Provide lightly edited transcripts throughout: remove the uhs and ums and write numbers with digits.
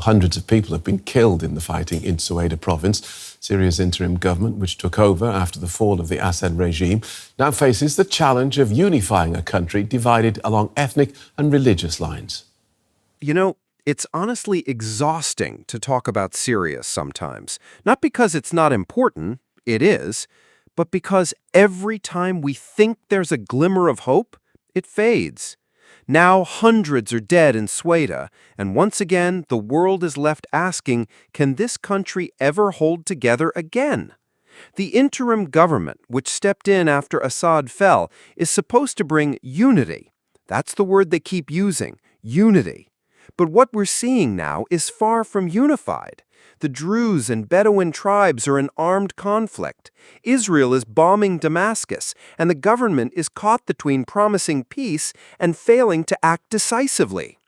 Hundreds of people have been killed in the fighting in Suweida province. Syria's interim government, which took over after the fall of the Assad regime, now faces the challenge of unifying a country divided along ethnic and religious lines. You know, it's honestly exhausting to talk about Syria sometimes. Not because it's not important, it is, but because every time we think there's a glimmer of hope, it fades. Now hundreds are dead in Suweida, and once again the world is left asking, can this country ever hold together again? The interim government, which stepped in after Assad fell, is supposed to bring unity. That's the word they keep using, unity. But what we're seeing now is far from unified. The Druze and Bedouin tribes are in armed conflict. Israel is bombing Damascus, and the government is caught between promising peace and failing to act decisively.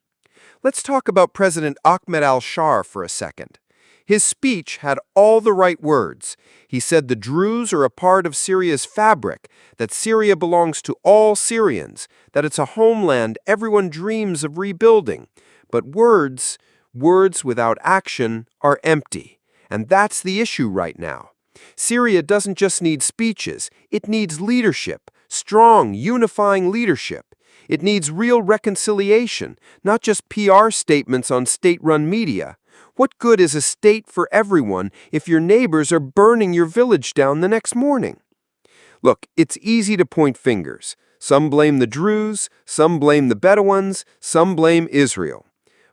Let's talk about President Ahmed al-sharaa for a second. His speech had all the right words. He said the Druze are a part of Syria's fabric, that Syria belongs to all Syrians, that it's a homeland everyone dreams of rebuilding. But words without action are empty. And that's the issue right now. Syria doesn't just need speeches. It needs leadership, strong, unifying leadership. It needs real reconciliation, not just PR statements on state-run media. What good is a state for everyone if your neighbors are burning your village down the next morning? Look, it's easy to point fingers. Some blame the Druze, some blame the Bedouins, some blame Israel.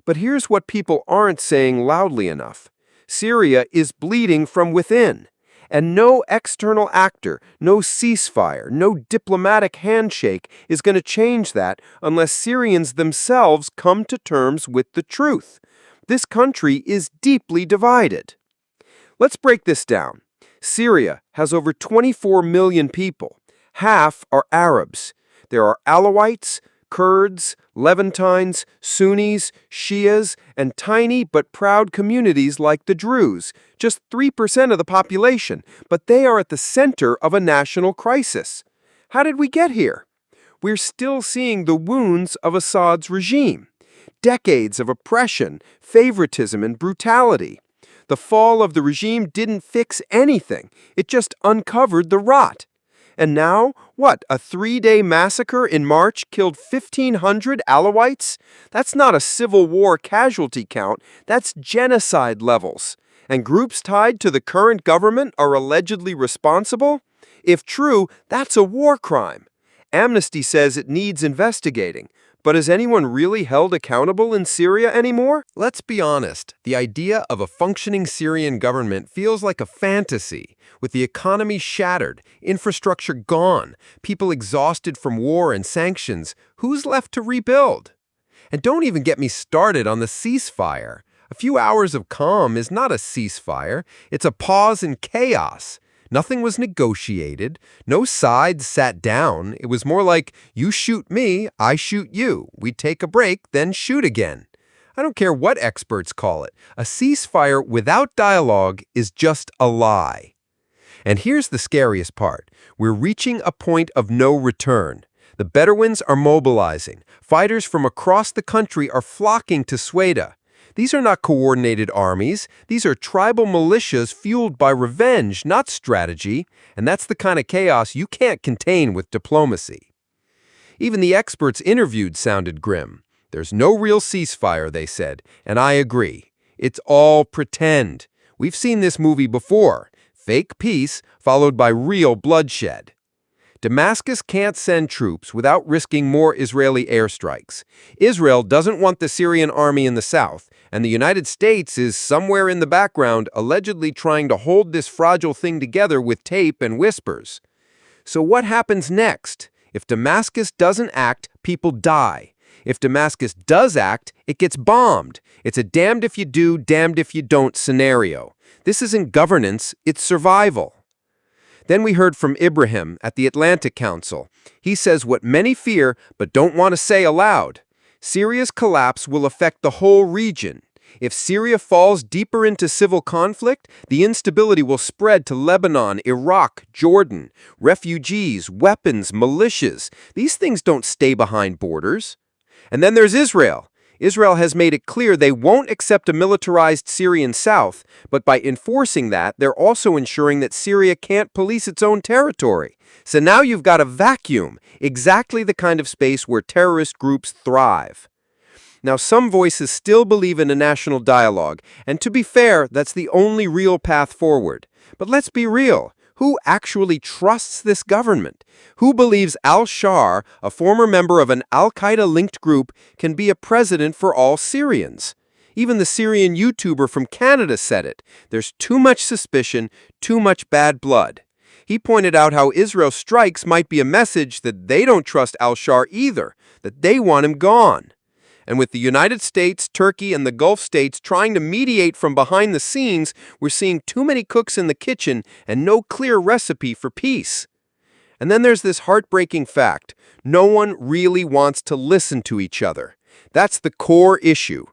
But here's what people aren't saying loudly enough. Syria is bleeding from within, and no external actor, no ceasefire, no diplomatic handshake is going to change that unless Syrians themselves come to terms with the truth. This country is deeply divided. Let's break this down. Syria has over 24 million people. Half are Arabs. There are Alawites, Kurds, Levantines, Sunnis, Shias, and tiny but proud communities like the Druze, just 3% of the population, but they are at the center of a national crisis. How did we get here? We're still seeing the wounds of Assad's regime. Decades of oppression, favoritism, and brutality. The fall of the regime didn't fix anything. It just uncovered the rot. And now, what, a 3-day massacre in March killed 1,500 Alawites? That's not a civil war casualty count, that's genocide levels. And groups tied to the current government are allegedly responsible? If true, that's a war crime. Amnesty says it needs investigating. But is anyone really held accountable in Syria anymore? Let's be honest, the idea of a functioning Syrian government feels like a fantasy. With the economy shattered, infrastructure gone, people exhausted from war and sanctions, who's left to rebuild? And don't even get me started on the ceasefire. A few hours of calm is not a ceasefire, it's a pause in chaos. Nothing was negotiated. No sides sat down. It was more like, you shoot me, I shoot you. We take a break, then shoot again. I don't care what experts call it. A ceasefire without dialogue is just a lie. And here's the scariest part. We're reaching a point of no return. The Bedouins are mobilizing. Fighters from across the country are flocking to Suweida. These are not coordinated armies. These are tribal militias fueled by revenge, not strategy. And that's the kind of chaos you can't contain with diplomacy. Even the experts interviewed sounded grim. There's no real ceasefire, they said, and I agree. It's all pretend. We've seen this movie before. Fake peace followed by real bloodshed. Damascus can't send troops without risking more Israeli airstrikes. Israel doesn't want the Syrian army in the south, and the United States is somewhere in the background allegedly trying to hold this fragile thing together with tape and whispers. So what happens next? If Damascus doesn't act, people die. If Damascus does act, it gets bombed. It's a damned if you do, damned if you don't scenario. This isn't governance, it's survival. Then we heard from Ibrahim at the Atlantic Council. He says what many fear but don't want to say aloud. Syria's collapse will affect the whole region. If Syria falls deeper into civil conflict, the instability will spread to Lebanon, Iraq, Jordan. Refugees, weapons, militias. These things don't stay behind borders. And then there's Israel. Israel has made it clear they won't accept a militarized Syrian south, but by enforcing that, they're also ensuring that Syria can't police its own territory. So now you've got a vacuum, exactly the kind of space where terrorist groups thrive. Now, some voices still believe in a national dialogue, and to be fair, that's the only real path forward. But let's be real. Who actually trusts this government? Who believes al-sharaa, a former member of an al-Qaeda-linked group, can be a president for all Syrians? Even the Syrian YouTuber from Canada said it. There's too much suspicion, too much bad blood. He pointed out how Israel's strikes might be a message that they don't trust al-sharaa either, that they want him gone. And with the United States, Turkey, and the Gulf states trying to mediate from behind the scenes, we're seeing too many cooks in the kitchen and no clear recipe for peace. And then there's this heartbreaking fact. No one really wants to listen to each other. That's the core issue.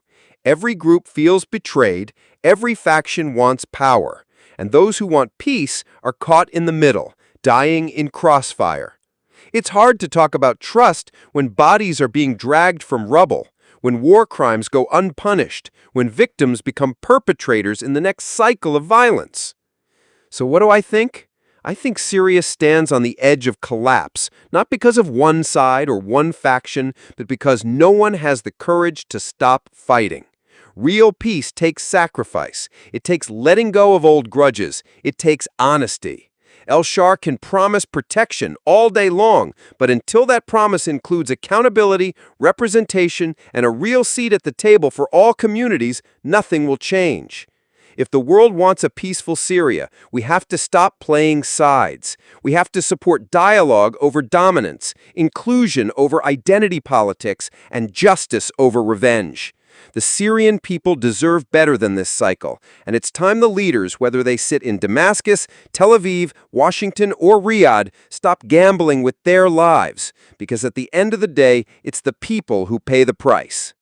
Every group feels betrayed. Every faction wants power. And those who want peace are caught in the middle, dying in crossfire. It's hard to talk about trust when bodies are being dragged from rubble, when war crimes go unpunished, when victims become perpetrators in the next cycle of violence. So what do I think? I think Syria stands on the edge of collapse, not because of one side or one faction, but because no one has the courage to stop fighting. Real peace takes sacrifice. It takes letting go of old grudges. It takes honesty. al-sharaa can promise protection all day long, but until that promise includes accountability, representation, and a real seat at the table for all communities, nothing will change. If the world wants a peaceful Syria, we have to stop playing sides. We have to support dialogue over dominance, inclusion over identity politics, and justice over revenge. The Syrian people deserve better than this cycle, and it's time the leaders, whether they sit in Damascus, Tel Aviv, Washington, or Riyadh, stop gambling with their lives, because at the end of the day, it's the people who pay the price.